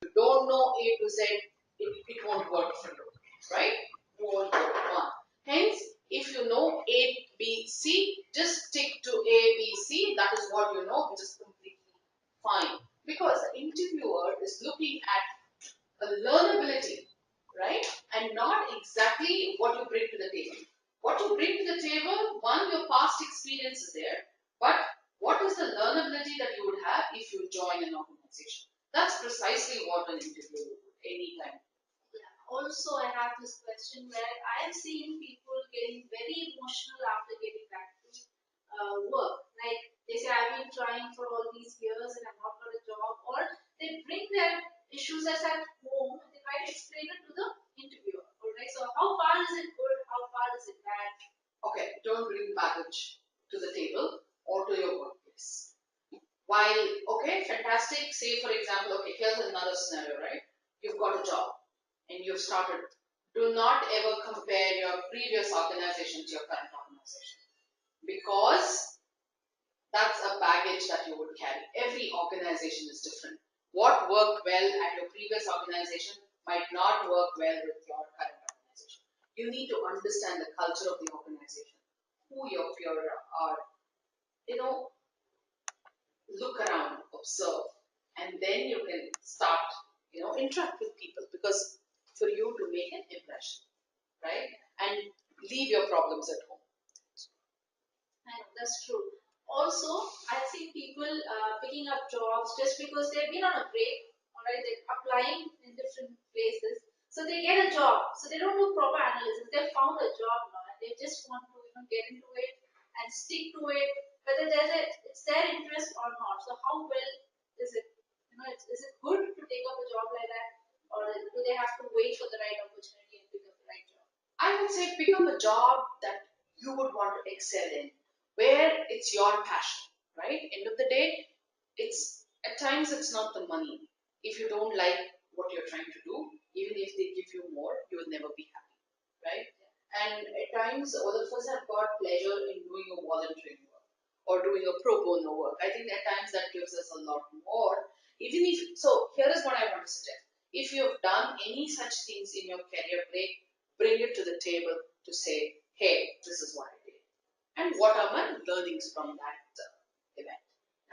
you don't know A to Z, it won't work for you, right? It won't work. One. Hence, if you know A, B, C, just stick to A, B, C. That is what you know, which is completely fine. Because the interviewer is looking at a learnability, right? And not exactly what you bring to the table. What you bring to the table, one, your past experience is there, but what is the learnability that you would have if you join an organization? That's precisely what an interview would anytime. Yeah. Also, I have this question where I have seen people getting very emotional after getting back to work. Like they say, I've been trying for all these years and I've not got a job, or they bring their issues as at home and they try to explain it to the interviewer. Alright, so how far is it good? How far is it bad? Okay, don't bring baggage to the table or to your workplace. While, okay, fantastic, say for example, okay, here's another scenario, right? You've got a job and you've started. Do not ever compare your previous organization to your current organization because that's a baggage that you would carry. Every organization is different. What worked well at your previous organization might not work well with your current organization. You need to understand the culture of the organization, who your peers are. You know, look around, observe, and then you can start, interact with people because for you to make an impression, right? And leave your problems at home. I know, that's true. Also, I've seen people picking up jobs just because they've been on a break, alright, they're applying in different places. So they get a job. So they don't do proper analysis. They've found a job now and they just want to get into it and stick to it, whether it's their interest or not. So how well is it? Is it good to take up a job like that? Or do they have to wait for the right opportunity and pick up the right job? I would say pick up a job that you would want to excel in, where it's your passion, right? End of the day, it's at times it's not the money. If you don't like what you're trying to do, even if they give you more, you will never be happy, right? And at times, all of us have got pleasure in doing a volunteering work or doing a pro bono work. I think at times that gives us a lot more. Even if so, here is what I want to suggest. If you have done any such things in your career break, bring it to the table to say, hey, this is what I did. And what are my learnings from that event?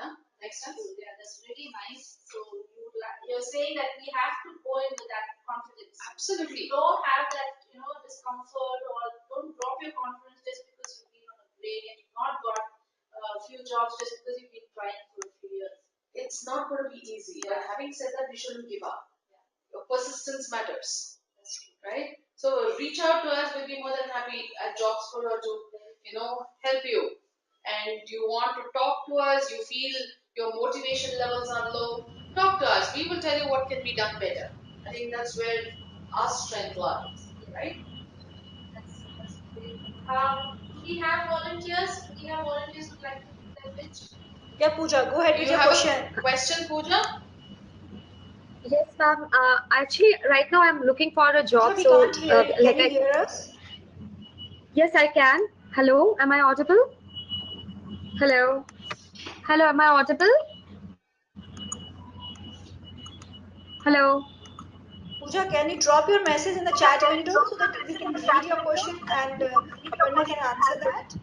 Yeah? Next time? Yeah, that's really nice. So you're saying that we have to go in with that confidence. Absolutely. Don't have that, discomfort or don't drop your confidence just because you've been on a break and you've not got a few jobs just because you've been trying for a few years. It's not going to be easy. But having said that, we shouldn't give up. Your persistence matters, right? So reach out to us. We'll be more than happy at Jobs for her to, help you. And you want to talk to us, you feel your motivation levels are low, talk to us. We will tell you what can be done better. I think that's where our strength lies, right? That's great. Do we have volunteers? Do we have volunteers who'd like to give their pitch? Yeah, Pooja, go ahead with You your have question. a question, Pooja? Yes, ma'am. Actually, right now I'm looking for a job. Pooja, we So, can't hear you. like Can you I, hear us? yes, I can. Hello, am I audible? Hello, hello, am I audible? Hello. Pooja, can you drop your message in the chat window so that we can read your question and Aparna can answer that?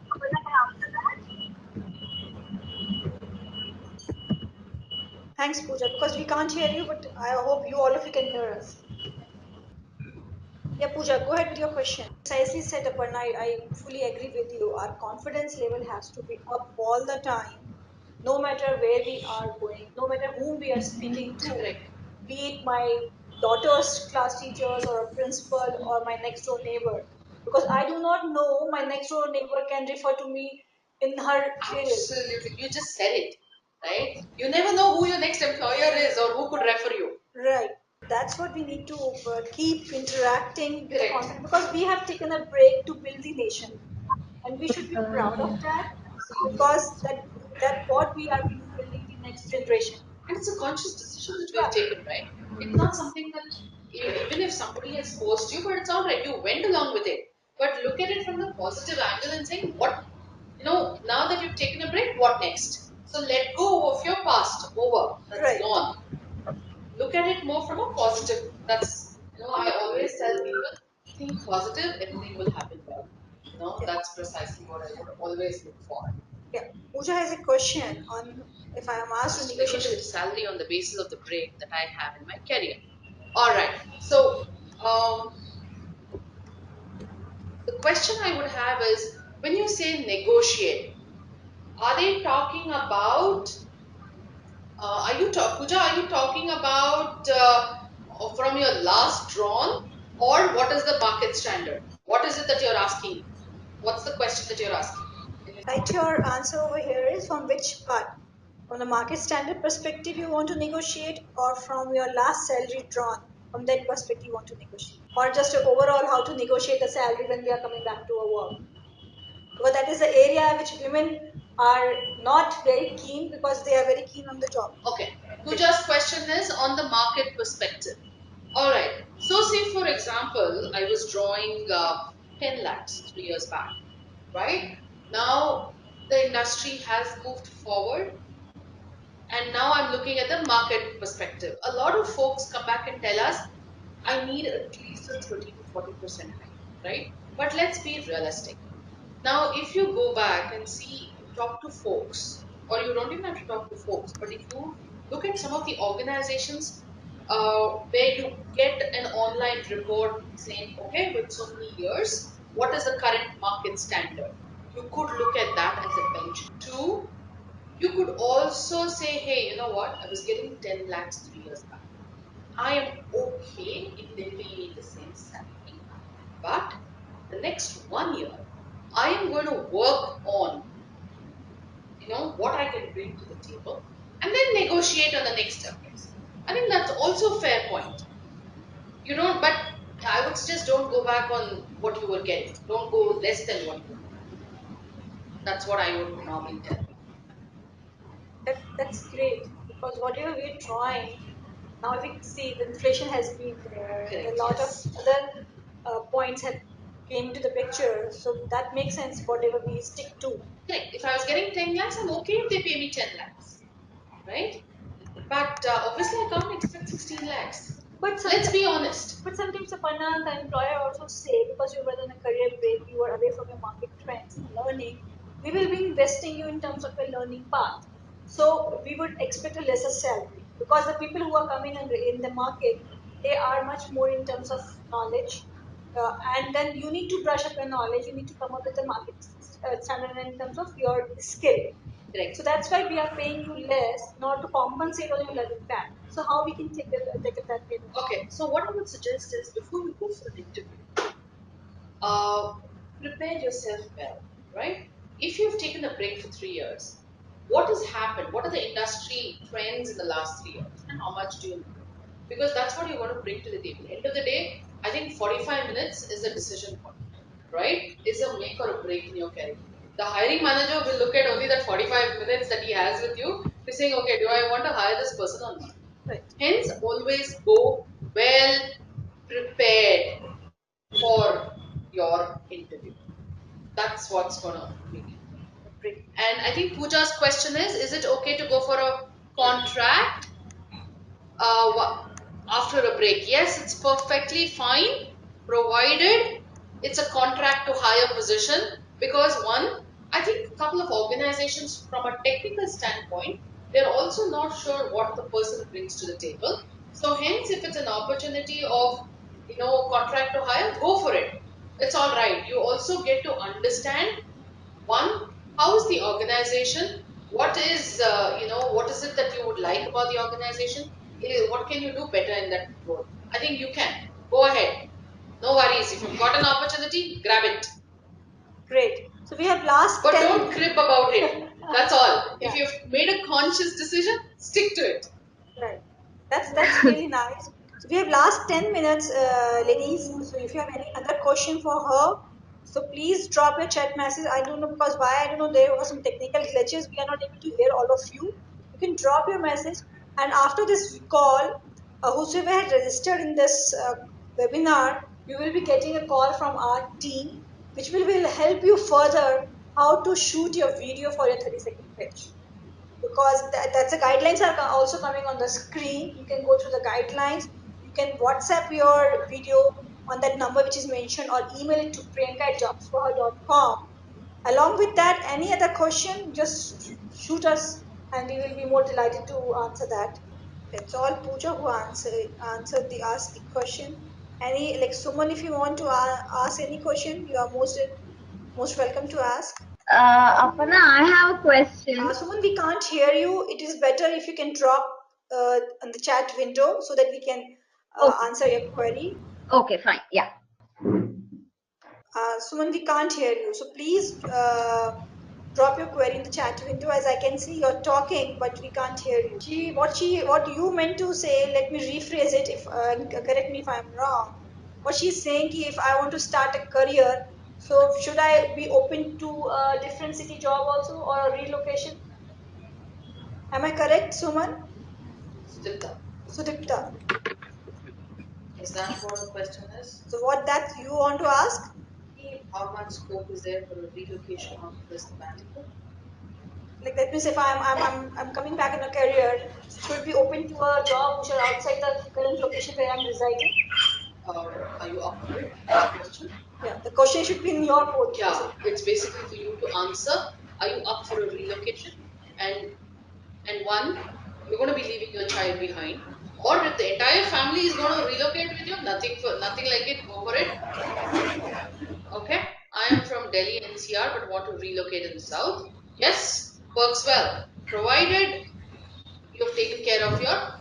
Thanks, Pooja, because we can't hear you, but I hope all of you can hear us. Yeah, Pooja, go ahead with your question. Precisely said, Aparna, I fully agree with you. Our confidence level has to be up all the time, no matter where we are going, no matter whom we are speaking to, Correct. be it my daughter's class teachers or a principal or my next door neighbor. Because I do not know my next door neighbor can refer to me in her area. Absolutely. You just said it, right? You never know who your next employer is or who could refer you. Right. That's what we need to keep interacting with the Correct. content because we have taken a break to build the nation, and we should be proud of that because that what we are building the next generation. And it's a conscious decision that we have taken, right? It's not something that even if somebody has forced you, but it's all right. You went along with it. But look at it from the positive angle and saying, what, now that you've taken a break, what next? So let go of your past. Over. That's Right. gone. look at it more from a positive. That's, I always tell people, think positive, everything will happen well. Yeah. That's precisely what I would always look for. Yeah. Pooja has a question on if I am asked to Just negotiate negotiate a salary on the basis of the break that I have in my career. All right. So, um, the question I would have is, when you say negotiate, are they talking about, Pooja, are you talking about from your last drawn, or what is the market standard? What is it that you're asking? What's the question that you're asking? Can you right, your answer over here is from which part? From the market standard perspective you want to negotiate, or from your last salary drawn, from that perspective you want to negotiate? Or just overall how to negotiate the salary when we are coming back to our work? Because that is the area which women are not very keen because they are very keen on the job. Okay. Okay. Pooja's question is on the market perspective. All right. So, say for example, I was drawing 10 lakhs 3 years back, right? Now, the industry has moved forward, and now I'm looking at the market perspective. A lot of folks come back and tell us, I need at least a 30 to 40% hike, right? But let's be realistic. Now, if you go back and see, talk to folks, or you don't even have to talk to folks, but if you look at some of the organizations where you get an online report saying, okay, with so many years, what is the current market standard? You could look at that as a bench. Two, you could also say, hey, you know what? I was getting 10 lakhs 3 years back. I am okay if they pay me the same salary, but the next 1 year, I am going to work on, what I can bring to the table and then negotiate on the next step. I think that's also a fair point. But I would suggest don't go back on what you were getting. Don't go less than what you were getting. That's what I would normally tell. That's great because whatever we're drawing, now we see the inflation has been there and Correct, a lot of yes. other points have came into the picture. So that makes sense, whatever we stick to. Correct. If I was getting 10 lakhs, I'm okay if they pay me 10 lakhs. Right? But obviously, I can't expect 16 lakhs. But Let's sometimes, be honest. Aparna, the employer also say because you were in a career break, you were away from your market trends and learning, we will be investing you in terms of a learning path. So we would expect a lesser salary because the people who are coming in the market, they are much more in terms of knowledge. And then you need to brush up your knowledge. You need to come up with a market standard in terms of your skill. Correct. So that's why we are paying you less in order to compensate on your learning path. So how we can take that payment? Okay, so what I would suggest is before you go for an interview, uh, prepare yourself well, right? If you've taken a break for 3 years, what has happened? What are the industry trends in the last 3 years? And how much do you know? Because that's what you're going to bring to the table. End of the day, I think 45 minutes is a decision point, right? Is a make or a break in your career. The hiring manager will look at only that 45 minutes that he has with you to saying, okay, do I want to hire this person or not? Right. Hence, always go well prepared for your interview. That's what's going to make it. And I think Pooja's question is it okay to go for a contract after a break? Yes, it's perfectly fine, provided it's a contract to hire position. Because one, I think a couple of organizations, from a technical standpoint, they're also not sure what the person brings to the table. So hence, if it's an opportunity of contract to hire, go for it. It's all right. You also get to understand, one, how is the organization, what is it that you would like about the organization. What can you do better in that role? I think you can go ahead, no worries. If you've got an opportunity, grab it, Great. So we have last but 10. don't crib about it. That's all. Yeah. If you've made a conscious decision, stick to it. Right. That's really nice. So we have last 10 minutes, ladies. So if you have any other question for her, so please drop your chat message. I don't know because why, I don't know, there were some technical glitches. We are not able to hear all of you. You can drop your message, and after this call, whosoever had registered in this webinar, you will be getting a call from our team, which will help you further how to shoot your video for your 30-second pitch. because that's the guidelines are also coming on the screen. You can go through the guidelines. You can WhatsApp your video on that number which is mentioned, or email it to priyanka@jobsforher.com. Along with that, any other question, just shoot us and we will be more delighted to answer that. That's all Pooja who answered the asked the question. Any like Suman, if you want to ask any question, you are most welcome to ask. Aparna, I have a question. Suman, we can't hear you. It is better if you can drop on the chat window so that we can Okay. answer your query. Okay, fine. Yeah. Suman, we can't hear you. So please drop your query in the chat window. As I can see, you're talking, but we can't hear you. What you meant to say, let me rephrase it. If correct me if I'm wrong. What she's saying is, if I want to start a career, so should I be open to a different city job also, or a relocation? Am I correct, Suman? Sudipta, Sudipta. is that what the question is? So what that you want to ask? How much scope is there for a relocation after the sabbatical? Like that means if I'm coming back in a career, should be open to a job which are outside the current location where I'm residing. Are you up for it? That's the question. Yeah, the question should be in your port. Yeah, it's basically for you to answer. Are you up for a relocation? And one, you're going to be leaving your child behind, or if the entire family is going to relocate with you, nothing like it. Go for it. Okay. I am from Delhi NCR, but want to relocate in the south. Yes, works well, provided you've taken care of your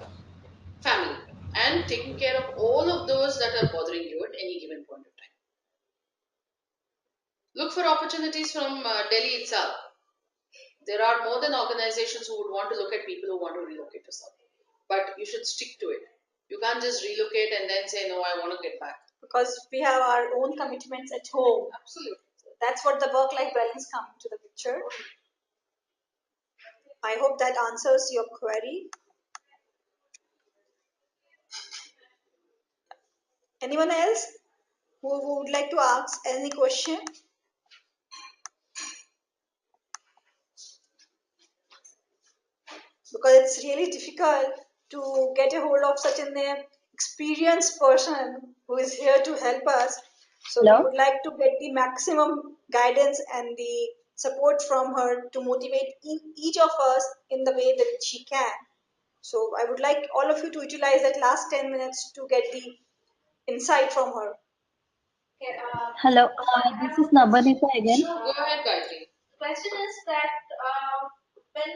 family and taking care of all of those that are bothering you at any given point of time. Look for opportunities from Delhi itself. There are more than organizations who would want to look at people who want to relocate to South. But you should stick to it. You can't just relocate and then say, no, I want to get back. Because we have our own commitments at home. Absolutely. That's what the work-life balance comes to the picture. I hope that answers your query. Anyone else who would like to ask any question? Because it's really difficult to get a hold of such an experienced person who is here to help us. So we Hello? would like to get the maximum guidance and the support from her to motivate each of us in the way that she can. So I would like all of you to utilize that last 10 minutes to get the insight from her. Okay, Hello, so I this have is a question. Nabanita again. Sure, go ahead, Gayatri. The question is that when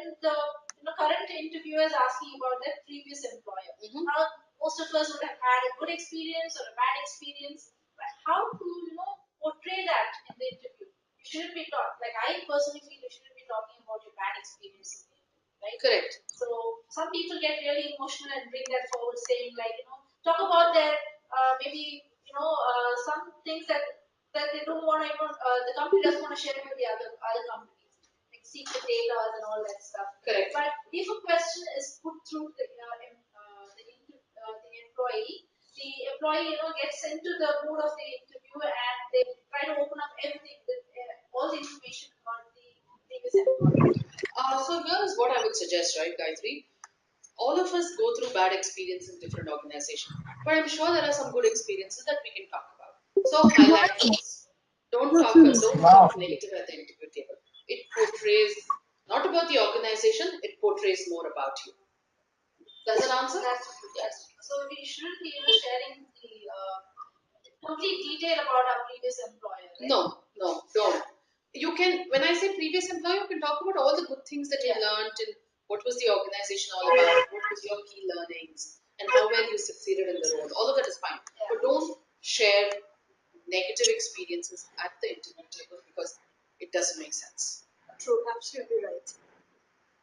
the current interviewer is asking about their previous employer, now most of us would have had a good experience or a bad experience, but how to portray that in the interview? You shouldn't be taught. Like I personally feel you shouldn't be talking about your bad experience in the interview, right? Correct. So some people get really emotional and bring that forward, saying like talk about their maybe some things that they don't want to even the company doesn't want to share with the other companies, like secret data and all that stuff. Correct. But if a question is put through the employee, gets into the mood of the interview and they try to open up everything, all the information about the previous employer. So here's what I would suggest, right, Gayatri? All of us go through bad experience in different organizations, but I'm sure there are some good experiences that we can talk about. So highlight those. Don't talk negative at the interview table. It portrays not about the organization, it portrays more about you. Does that answer? That's true. Yes. That's true. So we shouldn't be sharing the complete detail about our previous employer. Right? No, no, don't. You can, when I say previous employer, you can talk about all the good things that you learned and what was the organization all about, what was your key learnings, and how well you succeeded in the role. All of that is fine. But don't share negative experiences at the interview table because it doesn't make sense. True, absolutely right.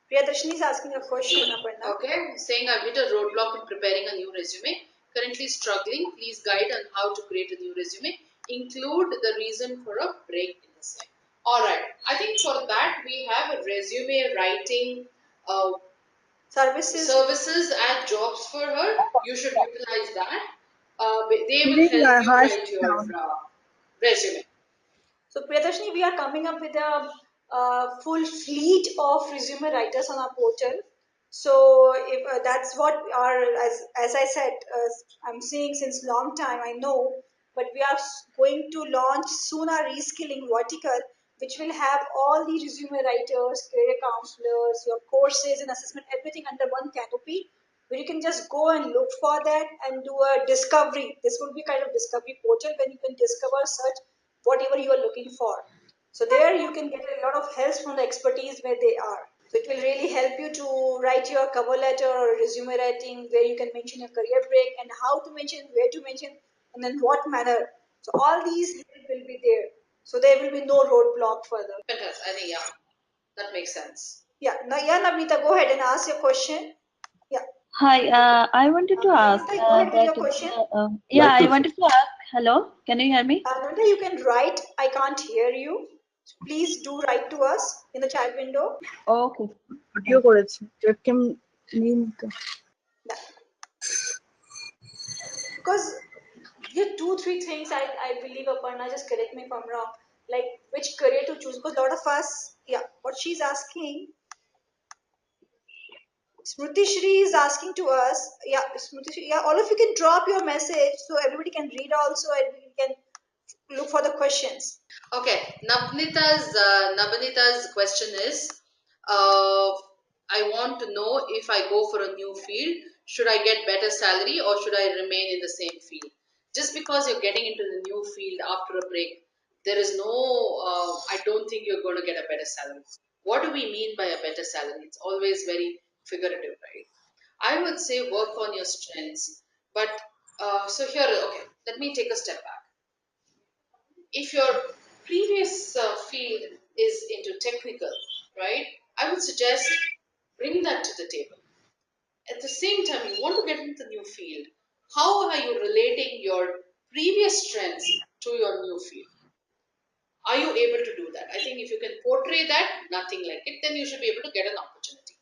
Priyadarshini is asking a question, Aparna. Okay, saying I've hit a roadblock in preparing a new resume. Currently struggling. Please guide on how to create a new resume. Include the reason for a break in the slide. All right. I think for that we have a resume writing services and jobs for her. You should utilize that. They will Giving help a you harsh write your sound. resume. So Priyadarshini, we are coming up with a full fleet of resume writers on our portal. So if that's what our, as I said, I'm seeing since long time. I know, but we are going to launch soon our reskilling vertical, which will have all the resume writers, career counselors, your courses and assessment, everything under one canopy, where you can just go and look for that and do a discovery. This would be kind of discovery portal when you can discover, search whatever you are looking for. So there you can get a lot of help from the expertise where they are. So it will really help you to write your cover letter or resume writing, where you can mention your career break and how to mention, where to mention, and in what manner. So all these help will be there. So there will be no roadblock further. Fantastic. I think, yeah, that makes sense. Yeah. Now, yeah, Navneeta, go ahead and ask your question. Yeah. Hi, I wanted to ask Navneeta, go ahead with that your question. yeah, I wanted to ask. Hello, can you hear me? Navneeta, you can write. I can't hear you. Please do write to us in the chat window. Okay. Video করেছে webcam নিয়ে নিতে Yeah. Because there are two, three things I believe, Aparna, just correct me if I'm wrong, like which career to choose. Because a lot of us, yeah, what she's asking, Smriti Shri is asking to us, yeah, Smriti Shri, yeah, all of you can drop your message so everybody can read also and we can look for the questions. Okay, Nabhanita's question is, uh, I want to know if I go for a new field, should I get better salary or should I remain in the same field? Just because you're getting into the new field after a break, there is no, I don't think you're going to get a better salary. What do we mean by a better salary? It's always very figurative, right? I would say work on your strengths, but so here, okay, let me take a step back. If your previous field is into technical, right, I would suggest bring that to the table. At the same time, you want to get into the new field. How are you relating your previous strengths to your new field? Are you able to do that? I think if you can portray that, nothing like it, then you should be able to get an opportunity.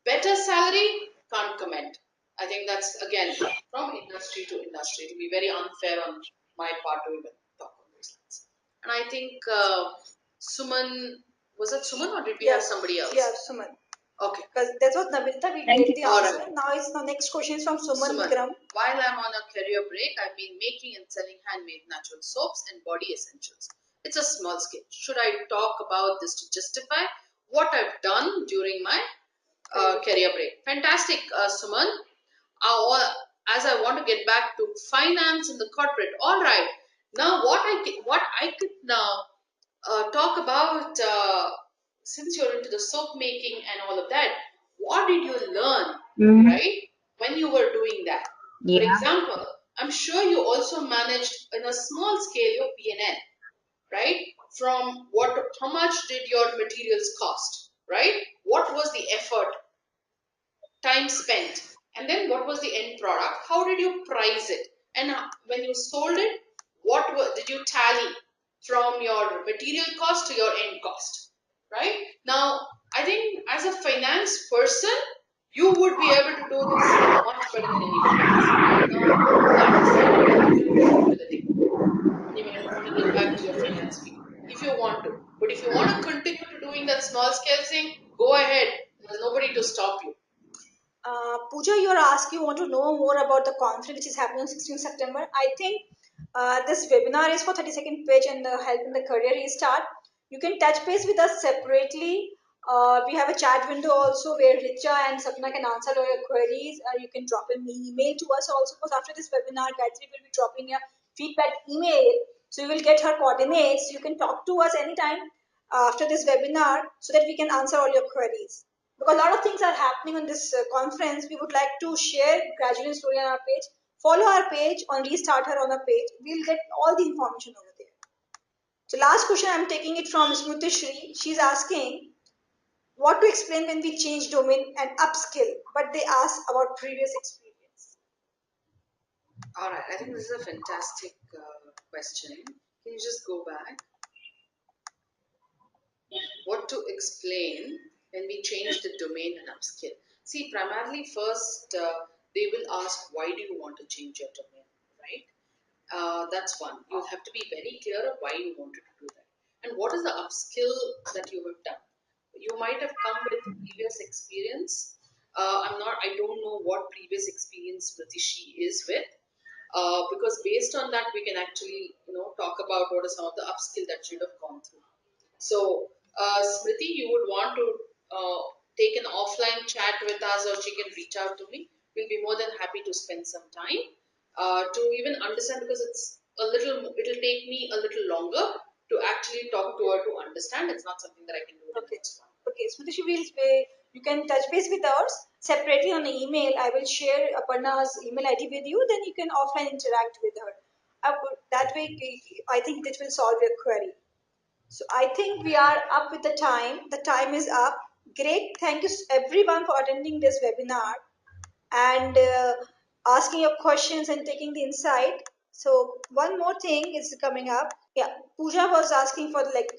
Better salary, can't comment. I think that's again from industry to industry. It will be very unfair on my part to even talk on those lines. And I think Suman, was it Suman or did we have Yeah, somebody yeah, else? Suman. Okay, Because that's what Navita, we Thank gave you. the all answer. right. Now it's the next question is from Suman Suman, Vikram. while I'm on a career break, I've been making and selling handmade natural soaps and body essentials. It's a small scale. Should I talk about this to justify what I've done during my career break? Fantastic, Suman. As I want to get back to finance and the corporate. All right. Now, what I could now talk about, since you're into the soap making and all of that, what did you learn, Mm-hmm. right, when you were doing that? For Yeah. example, I'm sure you also managed in a small scale your P&L, right? From how much did your materials cost, right? What was the effort, time spent, and then what was the end product? How did you price it? And when you sold it, did you tally from your material cost to your end cost? Right now, I think as a finance person, you would be able to do this much better than anybody else. Now, that is something that you can bring to the table when you want to get back to your finance field, if you want to. But if you want to continue to doing that small scale thing, go ahead. There's nobody to stop you. Pooja, you want to know more about the conference which is happening on 16th September. I think this webinar is for 32nd page and helping the career restart. You can touch base with us separately. We have a chat window also where Richa and Sapna can answer all your queries. You can drop an email to us also because after this webinar, Gayatri will be dropping a feedback email. So you will get her coordinates. You can talk to us anytime after this webinar so that we can answer all your queries because a lot of things are happening on this conference. We would like to share gradually story on our page. Follow our page on Restart Her on our page. We'll get all the information over there. So last question, I'm taking it from Smriti Shri. She's asking what to explain when we change domain and upskill, but they ask about previous experience. All right, I think this is a fantastic question. Can you just go back? What to explain when we change the domain and upskill? See, primarily first they will ask why do you want to change your domain, right? That's one. You'll have to be very clear of why you wanted to do that. and what is the upskill that you have done. You might have come with previous experience. I don't know what previous experience Pratishi is with. Because based on that, we can actually, talk about what are some of the upskill that you have gone through. So, Smriti, you would want to take an offline chat with us, or she can reach out to me. We'll be more than happy to spend some time to even understand, because it'll take me a little longer to actually talk to her to understand. It's not something that I can do in Okay. next one. Okay, Smriti, you can touch base with us separately on the email. I will share Aparna's email ID with you. Then you can offline interact with her. That way, I think this will solve your query. So I think we are up with the time. The time is up. Great. Thank you everyone for attending this webinar and asking your questions and taking the insight. So one more thing is coming up. Yeah, Pooja was asking for like,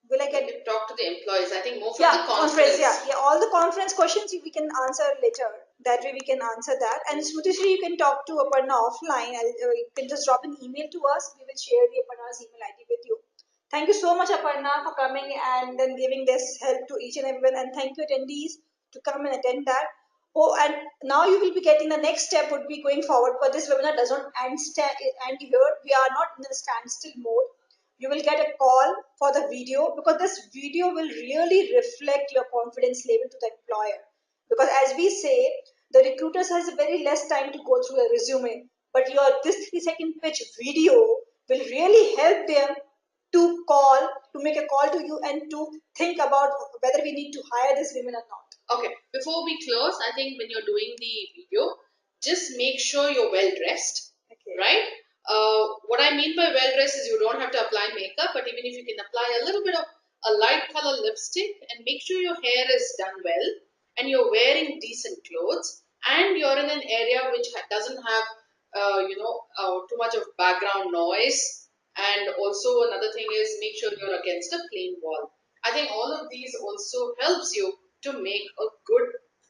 will I get Talk to the employees. I think more from yeah the conference. yeah, all the conference questions we can answer later. That way we can answer that. And Smutishri, you can talk to Aparna offline. You can just drop an email to us. We will share the Aparna's email ID with you. Thank you so much, Aparna, for coming and then giving this help to each and everyone. And thank you, attendees, to come and attend that. Oh, and now you will be getting the next step would be going forward. But this webinar doesn't end here. We are not in a standstill mode. You will get a call for the video, because this video will really reflect your confidence level to the employer. Because as we say, the recruiters has a very less time to go through a resume, but your this 3-second pitch video will really help them to make a call to you and to think about whether we need to hire this women or not. Okay, before we close, I think when you're doing the video, just make sure you're well dressed, Okay. right? What I mean by well dressed is you don't have to apply makeup, but even if you can apply a little bit of a light color lipstick, and make sure your hair is done well, and you're wearing decent clothes, and you're in an area which doesn't have, too much of background noise. And also another thing is, make sure you're against a plain wall. I think all of these also helps you to make a good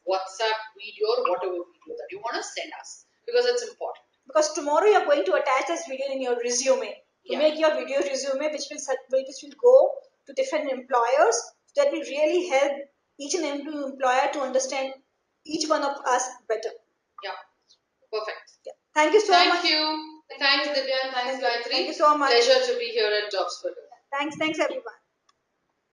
WhatsApp video or whatever video that you want to send us, because it's important. Because tomorrow you're going to attach this video in your resume to Yeah. make your video resume, which will go to different employers. So that will really help each and every employer to understand each one of us better. Yeah. Perfect. Yeah. Thank you so much. Thank you. Thanks, Divya. Thanks, Gayatri. Thank you so much. Pleasure to be here at Jobs for Good. Thanks everyone.